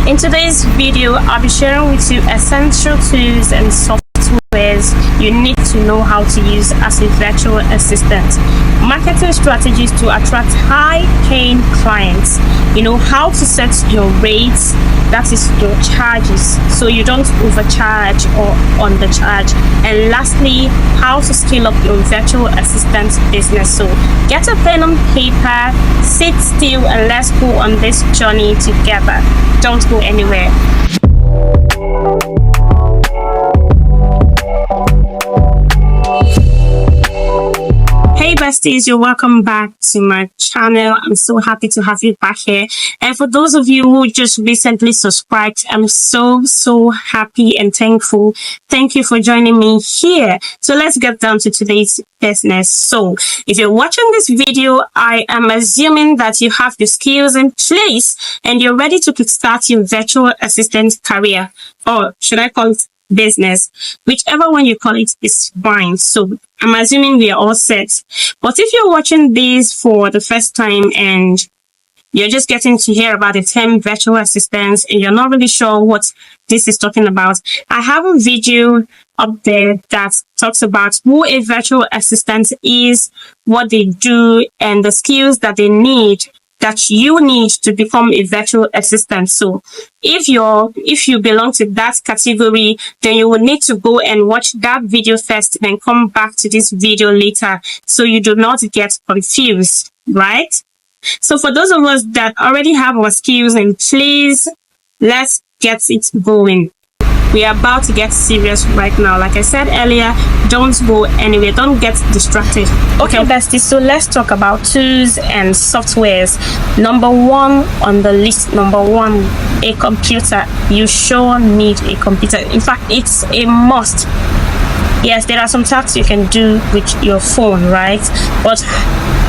In today's video, I'll be sharing with you essential tools and softwares you need to know how to use as a virtual assistant. Marketing strategies to attract high-paying clients. You know how to set your rates, that is your charges, so you don't overcharge or undercharge. And lastly, how to scale up your virtual assistant business. So get a pen and paper, sit still, and let's go on this journey together. Don't go anywhere. Hey besties, you're welcome back to my channel. I'm so happy to have you back here. And for those of you who just recently subscribed, I'm so happy and thankful. Thank you for joining me here. So let's get down to today's business. So if you're watching this video, I am assuming that you have the skills in place and you're ready to kickstart your virtual assistant career, or should I call it business? Whichever one you call it is fine. So I'm assuming we are all set. But if you're watching this for the first time and you're just getting to hear about the term virtual assistants and you're not really sure what this is talking about, I have a video up there that talks about who a virtual assistant is, what they do, and the skills that they need, that you need to become a virtual assistant. So if you belong to that category, then you will need to go and watch that video first, then come back to this video later so you do not get confused, right? So for those of us that already have our skills in place, let's get it going. We are about to get serious right now. Like I said earlier, don't go anywhere. Don't get distracted. Okay, besties, so let's talk about tools and softwares. Number one on the list, a computer. You sure need a computer. In fact, it's a must. Yes, there are some tasks you can do with your phone, right? But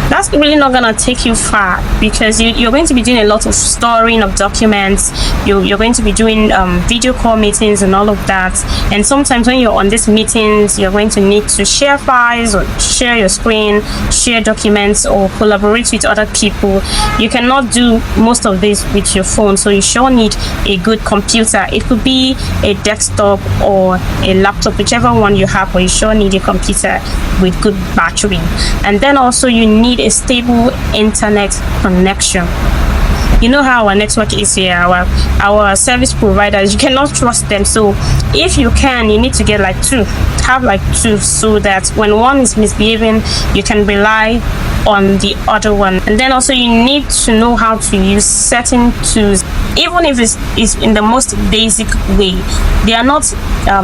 that's really not gonna take you far, because you're going to be doing a lot of storing of documents. You're going to be doing video call meetings and all of that. And sometimes when you're on these meetings, you're going to need to share files or share your screen, share documents, or collaborate with other people. You cannot do most of this with your phone, so you sure need a good computer. It could be a desktop or a laptop, whichever one you have, but you sure need a computer with good battery. And then also you need a stable internet connection. You know how our network is here, our service providers, you cannot trust them. So if you can, you need to get have two, so that when one is misbehaving, you can rely on the other one. And then also you need to know how to use certain tools, even if it's in the most basic way. They are not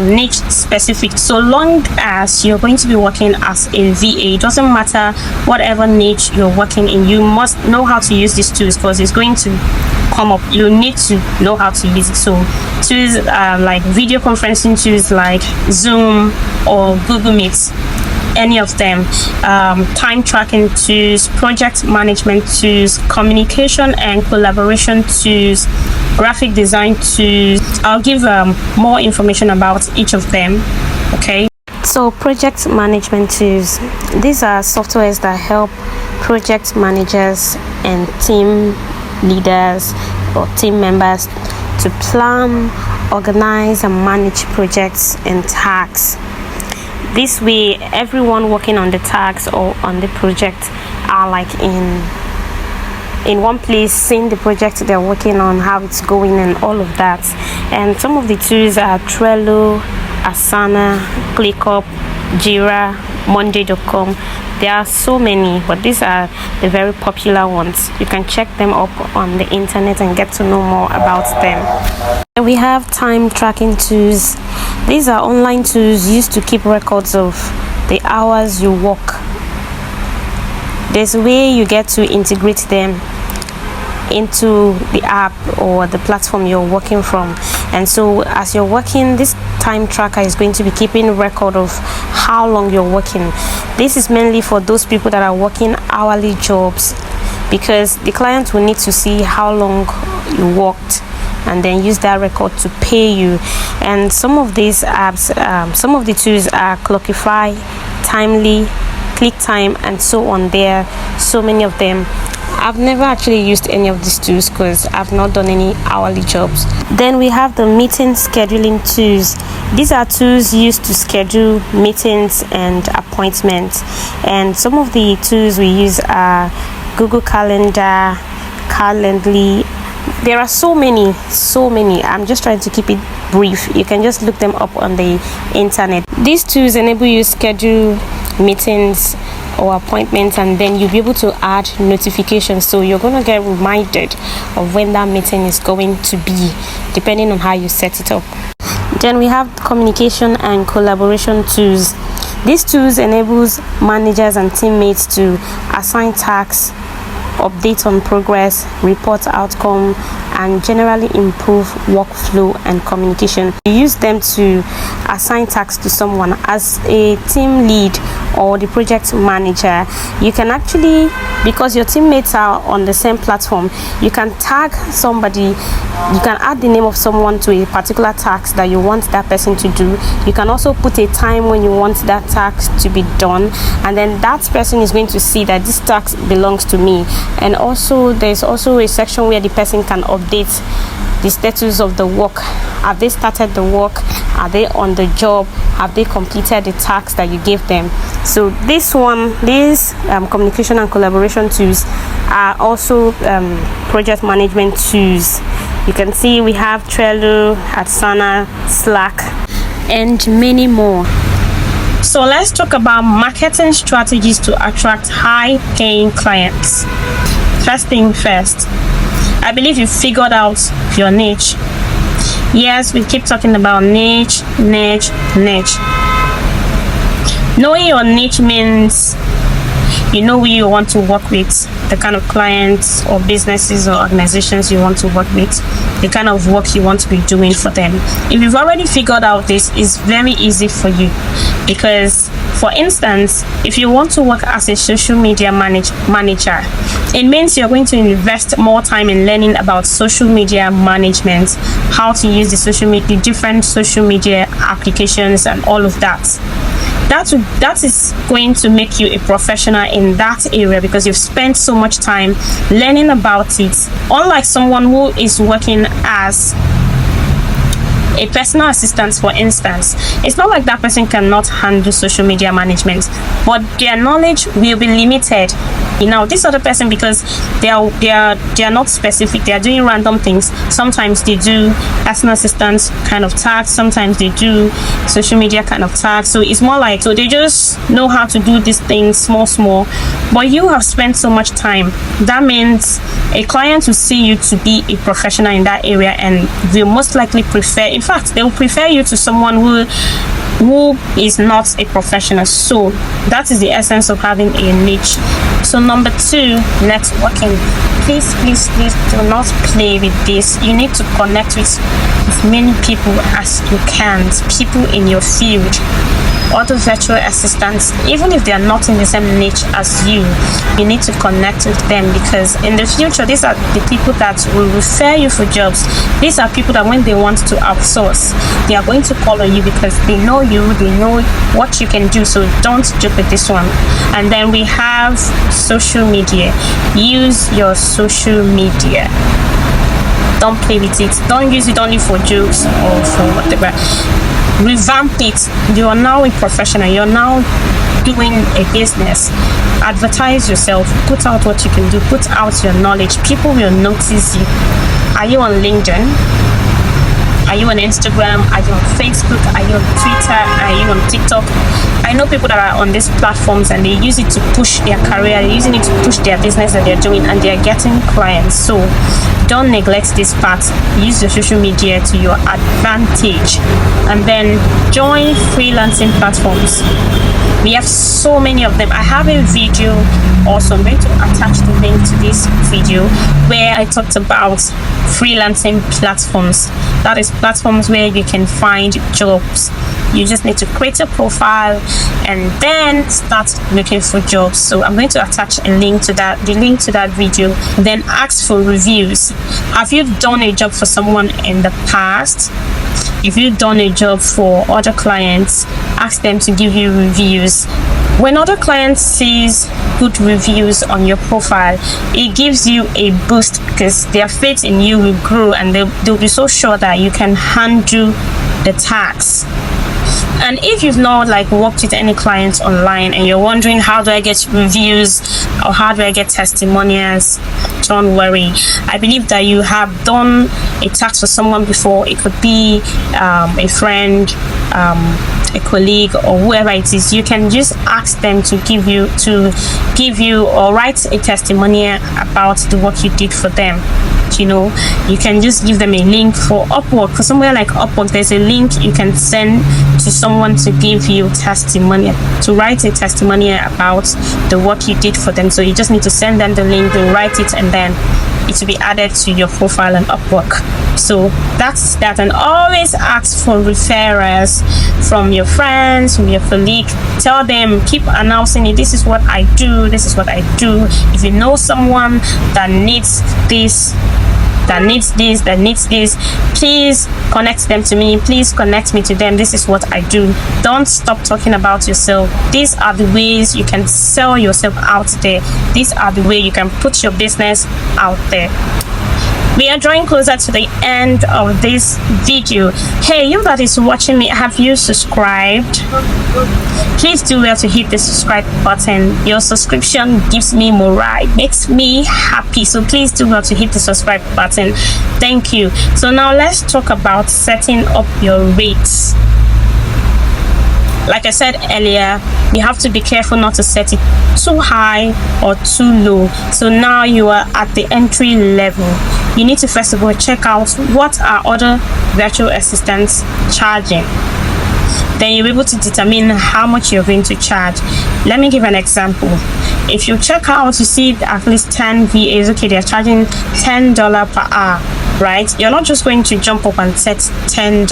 niche specific. So long as you're going to be working as a VA, it doesn't matter whatever niche you're working in, you must know how to use these tools, because it's going to come up. You need to know how to use it. So tools like video conferencing tools like Zoom or Google Meet, any of them, time tracking tools, project management tools, communication and collaboration tools, graphic design tools. I'll give more information about each of them. Okay, so project management tools, these are softwares that help project managers and team leaders or team members to plan, organize, and manage projects and tasks. This way, everyone working on the tasks or on the project are like in one place, seeing the project they're working on, how it's going, and all of that. And some of the tools are Trello, Asana, ClickUp, Jira, Monday.com. There are so many, but these are the very popular ones. You can check them up on the internet and get to know more about them. And we have time tracking tools. These are online tools used to keep records of the hours you work. There's a way you get to integrate them into the app or the platform you're working from. And so as you're working, this time tracker is going to be keeping record of how long you're working. This is mainly for those people that are working hourly jobs, because the client will need to see how long you worked and then use that record to pay you. And some of these apps, some of the tools are Clockify, Timely, ClickTime, and so on. There are so many of them. I've never actually used any of these tools because I've not done any hourly jobs. Then we have the meeting scheduling tools. These are tools used to schedule meetings and appointments. And some of the tools we use are Google Calendar, Calendly. There are so many. I'm just trying to keep it brief. You can just look them up on the internet. These tools enable you to schedule meetings or appointments, and then you'll be able to add notifications, so you're going to get reminded of when that meeting is going to be, depending on how you set it up. Then we have communication and collaboration tools. These tools enables managers and teammates to assign tasks, update on progress, report outcome, and generally improve workflow and communication. You use them to assign tasks to someone. As a team lead or the project manager, you can actually, because your teammates are on the same platform, you can tag somebody, you can add the name of someone to a particular task that you want that person to do. You can also put a time when you want that task to be done, and then that person is going to see that this task belongs to me. And also there's also a section where the person can update the status of the work. Have they started the work? Are they on the job? Have they completed the tasks that you gave them? So these communication and collaboration tools are also project management tools. You can see we have Trello, Asana, Slack, and many more. So let's talk about marketing strategies to attract high-paying clients. First thing first, I believe you figured out your niche. Yes, we keep talking about niche. Knowing your niche means you know who you want to work with, the kind of clients or businesses or organizations you want to work with, the kind of work you want to be doing for them. If you've already figured out this, it's very easy for you, because for instance, if you want to work as a social media manager, it means you're going to invest more time in learning about social media management, how to use the different social media applications and all of that. That is going to make you a professional in that area, because you've spent so much time learning about it. Unlike someone who is working as a personal assistant, for instance, it's not like that person cannot handle social media management, but their knowledge will be limited. You know, this other person, because they are not specific, they are doing random things. Sometimes they do personal assistant kind of tasks, sometimes they do social media kind of tasks. So it's more like, so they just know how to do these things small, but you have spent so much time. That means a client will see you to be a professional in that area, and will most likely prefer, in fact, they will prefer you to someone who is not a professional. So that is the essence of having a niche. So number 2, networking. Please do not play with this. You need to connect with as many people as you can, people in your field, other virtual assistants. Even if they are not in the same niche as you need to connect with them, because in the future, these are the people that will refer you for jobs. These are people that when they want to outsource, they are going to call on you because they know you, they know what you can do. So don't joke with this one. And then we have social media. Use your social media. Don't play with it. Don't use it only for jokes or for whatever. Revamp it. You are now a professional. You're now doing a business. Advertise yourself. Put out what you can do. Put out your knowledge. People will notice you. Are you on LinkedIn? Are you on Instagram? Are you on Facebook? Are you on Twitter? Are you on TikTok? I know people that are on these platforms and they use it to push their career, they're using it to push their business that they're doing, and they're getting clients. So don't neglect this part. Use your social media to your advantage. And then join freelancing platforms. We have so many of them. I have a video also. I'm going to attach the link to this video where I talked about freelancing platforms. That is platforms where you can find jobs. You just need to create a profile and then start looking for jobs. So I'm going to attach a link to that, the link to that video. Then ask for reviews. Have you done a job for someone in the past? If you've done a job for other clients, ask them to give you reviews. When other clients sees good reviews on your profile, it gives you a boost because their faith in you will grow, and they'll be so sure that you can handle the task. And if you've not worked with any clients online and you're wondering how do I get reviews or how do I get testimonials, don't worry. I believe that you have done a task for someone before. It could be a friend, a colleague, or whoever it is. You can just ask them to give you or write a testimonial about the work you did for them. You can just give them a link for Upwork. For somewhere like Upwork, there's a link you can send to someone to give you testimonial, to write a testimonial about the work you did for them. So you just need to send them the link, they'll write it, and then it will be added to your profile on Upwork. So that's that. And always ask for referrals from your friends, from your colleague. Tell them, keep announcing it. This is what I do. This is what I do. If you know someone that needs this, please connect them to me. Please connect me to them. This is what I do. Don't stop talking about yourself. These are the ways you can sell yourself out there. These are the way you can put your business out there. We are drawing closer to the end of this video. Hey, you that is watching me, have you subscribed? Please do well to hit the subscribe button. Your subscription gives me morale, makes me happy. So please do well to hit the subscribe button. Thank you. So now let's talk about setting up your rates. Like I said earlier, you have to be careful not to set it too high or too low. So now you are at the entry level. You need to first of all check out what are other virtual assistants charging. Then you'll be able to determine how much you're going to charge. Let me give an example. If you check out, you see at least 10 VAs, okay, they're charging $10 per hour, right? You're not just going to jump up and set $10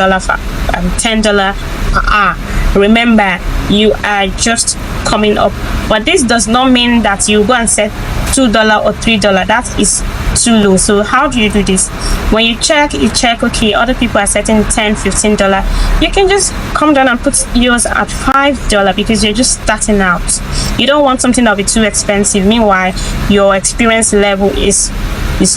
per hour. Remember, you are just coming up, but this does not mean that you go and set $2 or $3. That is too low. So how do you do this? When you check, okay, other people are setting $10, $15. You can just come down and put yours at $5 because you're just starting out. You don't want something that'll be too expensive. Meanwhile, your experience level is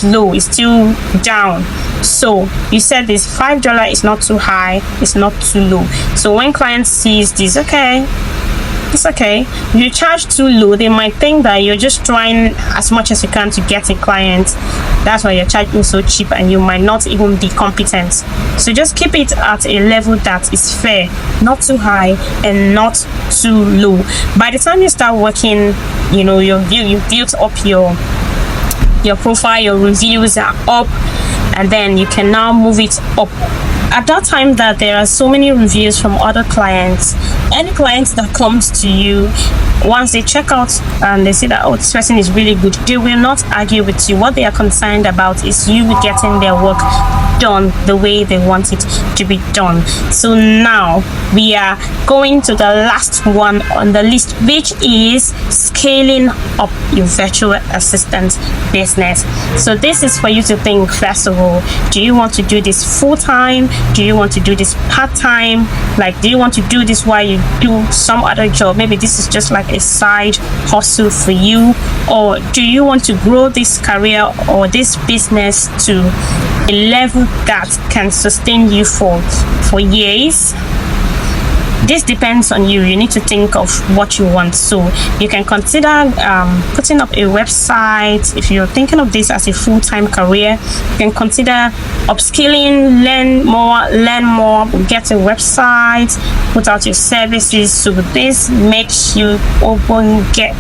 low, it's still down. So you said this $5 is not too high, it's not too low. So when clients sees this, okay, it's okay. If you charge too low, they might think that you're just trying as much as you can to get a client. That's why you're charging so cheap, and you might not even be competent. So just keep it at a level that is fair, not too high and not too low. By the time you start working, you've built up your profile, your reviews are up, and then you can now move it up. At that time that there are so many reviews from other clients, any client that comes to you, once they check out and they see that, oh, this person is really good, they will not argue with you. What they are concerned about is you getting their work done the way they want it to be done. So now we are going to the last one on the list, which is scaling up your virtual assistant business. So this is for you to think, first of all, do you want to do this full-time? Do you want to do this part-time? Do you want to do this while you do some other job? Maybe this is just like a side hustle for you. Or do you want to grow this career or this business to a level that can sustain you for years? This depends on you. You need to think of what you want. So you can consider putting up a website. If you're thinking of this as a full-time career, you can consider upskilling, learn more, get a website, put out your services. So this makes you get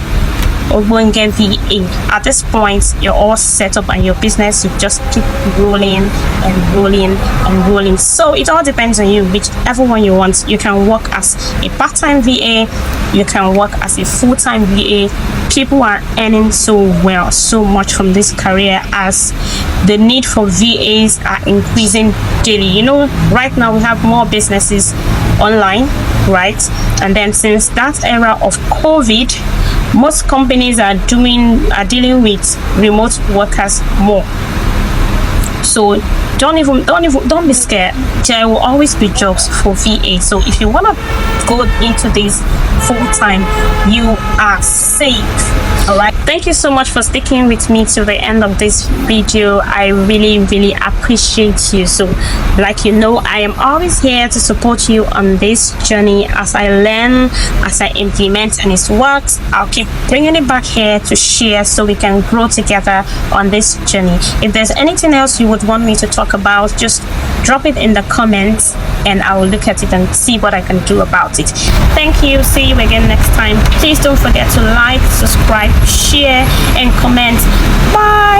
VA. At this point, you're all set up and your business will just keep rolling and rolling and rolling. So it all depends on you, whichever one you want. You can work as a part-time VA, you can work as a full-time VA. People are earning so much from this career as the need for VAs are increasing daily. Right now we have more businesses online, right? And then since that era of COVID, most companies are dealing with remote workers more. So don't be scared. There will always be jobs for VA. So if you want to go into this full time, you are safe. All right, thank you so much for sticking with me to the end of this video. I really appreciate you. So like you know, I am always here to support you on this journey. As I learn, as I implement, and it works, I'll keep bringing it back here to share so we can grow together on this journey. If there's anything else you would want me to talk about, just drop it in the comments and I will look at it and see what I can do about it. Thank you. See you again next time. Please don't forget to like, subscribe, share and comment. Bye.